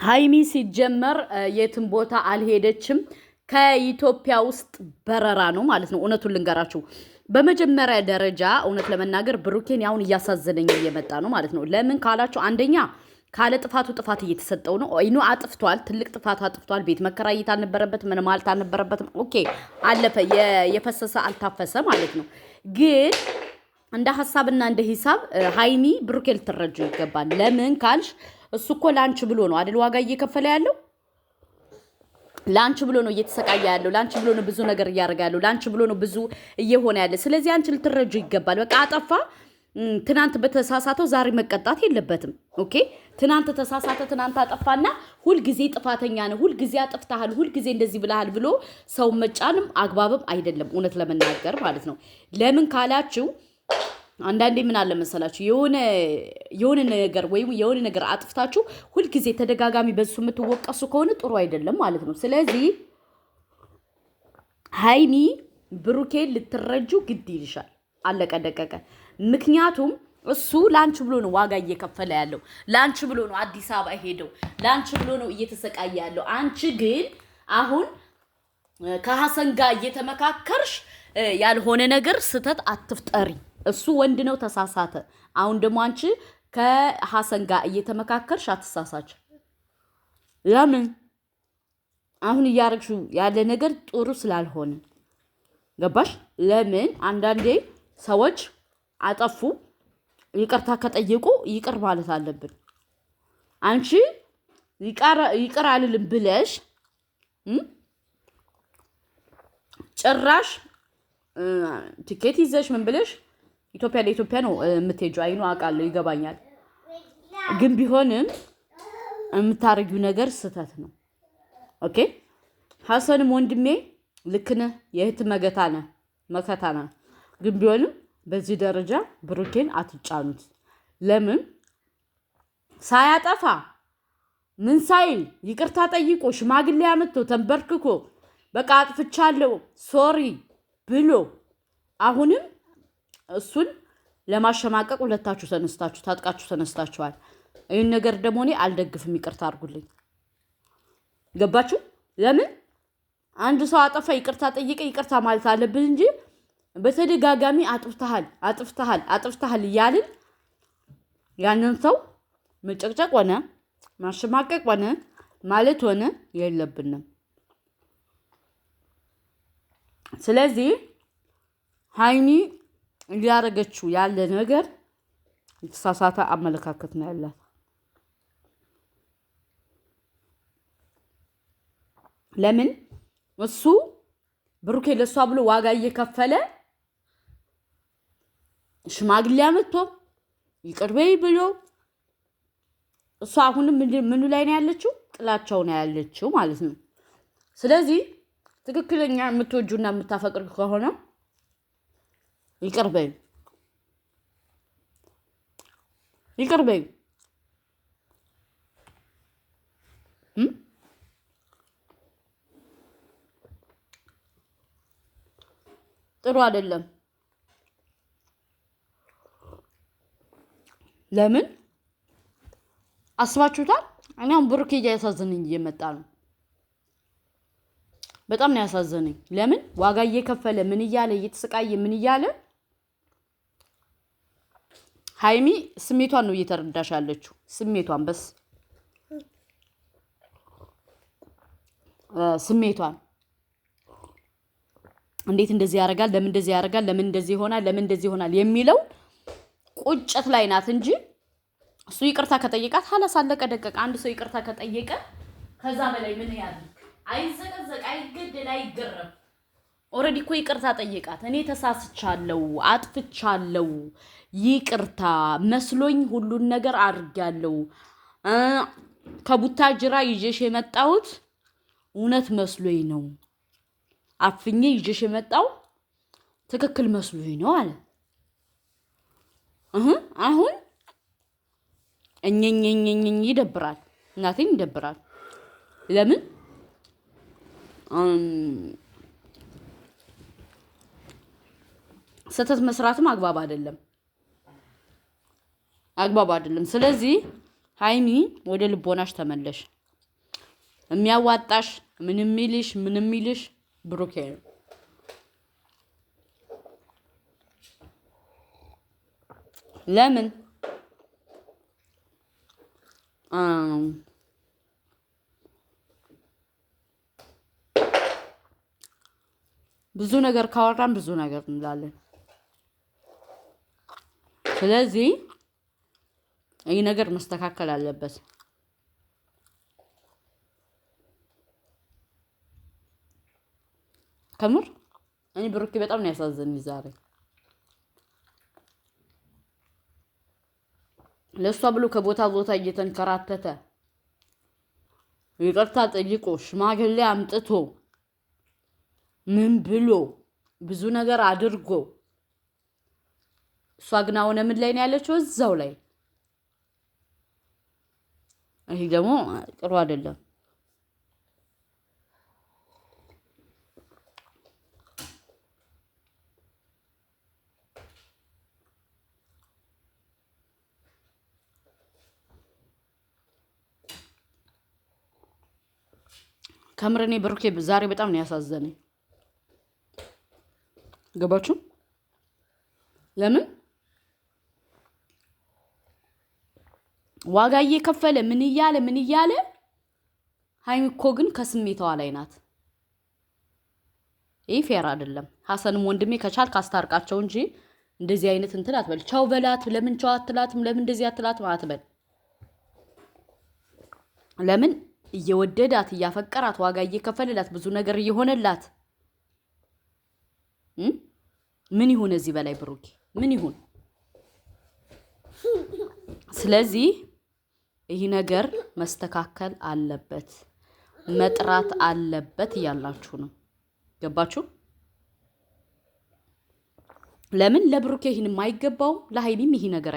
ሃይሚ ሲጀመር የትም ቦታ አልሄደችም። ከኢትዮጵያ ውስጥ በረራ ነው ማለት ነው። እውነቱን ልንገራችሁ፣ በመጀመሪያ ደረጃ እውነት ለመናገር ብሩኬን ያሁን እያሳዘነኝ እየመጣ ነው ማለት ነው። ለምን ካላችሁ አንደኛ ካለ ጥፋቱ ጥፋት እየተሰጠው ነው። አይኑ አጥፍቷል፣ ትልቅ ጥፋት አጥፍቷል። ቤት መከራየት አልነበረበት፣ ምን ማለት አልነበረበትም። ኦኬ አለፈ፣ የፈሰሰ አልታፈሰ ማለት ነው። ግን እንደ ሀሳብና እንደ ሂሳብ ሃይሚ ብሩኬ ልትረጁ ይገባል። ለምን ካልሽ እሱ እኮ ላንቺ ብሎ ነው አይደል ዋጋ እየከፈለ ያለው። ላንቺ ብሎ ነው እየተሰቃየ ያለው። ላንቺ ብሎ ነው ብዙ ነገር እያደረገ ያለው። ላንቺ ብሎ ነው ብዙ እየሆነ ያለ። ስለዚህ አንቺ ልትረጁ ይገባል። በቃ አጠፋ። ትናንት በተሳሳተው ዛሬ መቀጣት የለበትም። ኦኬ ትናንት ተሳሳተ፣ ትናንት አጠፋና ሁልጊዜ ጥፋተኛ ነው፣ ሁልጊዜ አጥፍተሃል፣ ሁልጊዜ እንደዚህ ብለሃል ብሎ ሰው መጫንም አግባብም አይደለም። እውነት ለመናገር ማለት ነው። ለምን ካላችሁ አንዳንዴ ምን አለ መሰላችሁ የሆነ ነገር ወይም የሆነ ነገር አጥፍታችሁ ሁልጊዜ ተደጋጋሚ በሱ የምትወቀሱ ከሆነ ጥሩ አይደለም ማለት ነው። ስለዚህ ሃይሚ ብሩኬን ልትረጁ ግድ ይልሻል። አለቀ ደቀቀ። ምክንያቱም እሱ ላንቺ ብሎ ነው ዋጋ እየከፈለ ያለው። ላንቺ ብሎ ነው አዲስ አበባ ሄደው፣ ላንቺ ብሎ ነው እየተሰቃየ ያለው። አንቺ ግን አሁን ከሐሰን ጋር እየተመካከርሽ ያልሆነ ነገር ስተት አትፍጠሪ። እሱ ወንድ ነው ተሳሳተ። አሁን ደግሞ አንቺ ከሐሰን ጋር እየተመካከርሽ አትሳሳች። ለምን አሁን እያረግሽው ያለ ነገር ጥሩ ስላልሆነ ገባሽ? ለምን አንዳንዴ ሰዎች አጠፉ ይቅርታ ከጠየቁ ይቅር ማለት አለብን። አንቺ ይቅር አልልም ብለሽ ጭራሽ ቲኬት ይዘሽ ምን ብለሽ ኢትዮጵያ ለኢትዮጵያ ነው የምትሄጂው። አይኑ አውቃለሁ፣ ይገባኛል። ግን ቢሆንም የምታረጊው ነገር ስህተት ነው። ኦኬ ሐሰንም ወንድሜ ልክ ነህ፣ የእህት መከታ ነህ። ግን ቢሆንም በዚህ ደረጃ ብሩኬን አትጫኑት። ለምን ሳያጠፋ ምን ሳይል ይቅርታ ጠይቆ ሽማግሌ አመጥቶ ተንበርክኮ በቃ አጥፍቻለሁ ሶሪ ብሎ አሁንም እሱን ለማሸማቀቅ ሁለታችሁ ታጥቃችሁ ተነስታችኋል። ይህን ነገር ደግሞ እኔ አልደግፍም። ይቅርታ አድርጉልኝ። ገባችሁ? ለምን አንድ ሰው አጠፋ ይቅርታ ጠይቀ ይቅርታ ማለት አለብን እንጂ በተደጋጋሚ አጥፍተሃል እያልን ያንን ሰው መጨቅጨቅ ሆነ ማሸማቀቅ ሆነ ማለት ሆነ የለብንም። ስለዚህ ሃይሚ እያደረገችው ያለ ነገር የተሳሳተ አመለካከት ነው ያላት። ለምን እሱ ብሩኬ ለሷ ብሎ ዋጋ እየከፈለ ሽማግሌ አመጥቶ ይቅር በይ ብሎ እሷ አሁንም ምኑ ላይ ነው ያለችው? ጥላቻው ነው ያለችው ማለት ነው። ስለዚህ ትክክለኛ የምትወጁና የምታፈቅር ከሆነ ይቅር በይ። ጥሩ አይደለም። ለምን አስባችሁታል? እኔ አሁን ብሩኬ እያሳዘነኝ እየመጣ ነው። በጣም ነው ያሳዘነኝ። ለምን ዋጋ እየከፈለ ምን እያለ እየተሰቃየ ምን እያለ ሃይሚ ስሜቷን ነው እየተረዳሽ ያለችው። ስሜቷን ስሜቷን እንዴት እንደዚህ ያደርጋል፣ ለምን እንደዚህ ያደርጋል፣ ለምን እንደዚህ ይሆናል የሚለው ቁጭት ላይ ናት እንጂ እሱ ይቅርታ ከጠየቃት ሐላስ አለቀ ደቀቀ። አንድ ሰው ይቅርታ ከጠየቀ ከዛ በላይ ምን ያድርግ? አይዘቀዘቅ፣ አይገደል፣ አይገረም። ኦልሬዲ እኮ ይቅርታ ጠየቃት። እኔ ተሳስቻለሁ፣ አጥፍቻለሁ፣ ይቅርታ መስሎኝ ሁሉን ነገር አድርጋለሁ። ከቡታጅራ ይዤሽ የመጣሁት እውነት መስሎኝ ነው። አፍኜ ይዤሽ የመጣው ትክክል መስሎኝ ነው አለ። አሁን እኛኛኛኝ ይደብራል። እናቴን ይደብራል። ለምን ስህተት መስራትም አግባብ አይደለም። ስለዚህ ሃይሚ ወደ ልቦናሽ ተመለሽ። የሚያዋጣሽ ምንም የሚልሽ ብሩኬ ነው። ለምን ብዙ ነገር ካወራን ብዙ ነገር እንላለን። ስለዚህ ይህ ነገር መስተካከል አለበት። ከምር እኔ ብሩኬ በጣም ነው ያሳዘነኝ ዛሬ። ለእሷ ብሎ ከቦታ ቦታ እየተንከራተተ ይቅርታ ጠይቆ ሽማግሌ አምጥቶ ምን ብሎ ብዙ ነገር አድርጎ እሷ ግን አሁን ምን ላይ ነው ያለችው? እዛው ላይ። ይሄ ደግሞ ጥሩ አይደለም። ከምርኔ ብሩኬ ዛሬ በጣም ነው ያሳዘነኝ። ገባችሁ? ለምን ዋጋ እየከፈለ ምን እያለ ሀይሚ እኮ ግን ከስሜቷ ላይ ናት። ይህ ፌር አይደለም። ሀሰንም ወንድሜ ከቻልክ አስታርቃቸው እንጂ እንደዚህ አይነት እንትን አትበል። ቻው በላት። ለምን ቻው አትላትም? ለምን እንደዚህ አትላትም? አትበል። ለምን እየወደዳት እያፈቀራት ዋጋ እየከፈለላት ብዙ ነገር እየሆነላት ምን ይሁን እዚህ በላይ ብሩኬ ምን ይሁን? ስለዚህ ይህ ነገር መስተካከል አለበት፣ መጥራት አለበት እያላችሁ ነው። ገባችሁ? ለምን ለብሩኬ ይህን የማይገባው ለሀይሚም ይህ ነገር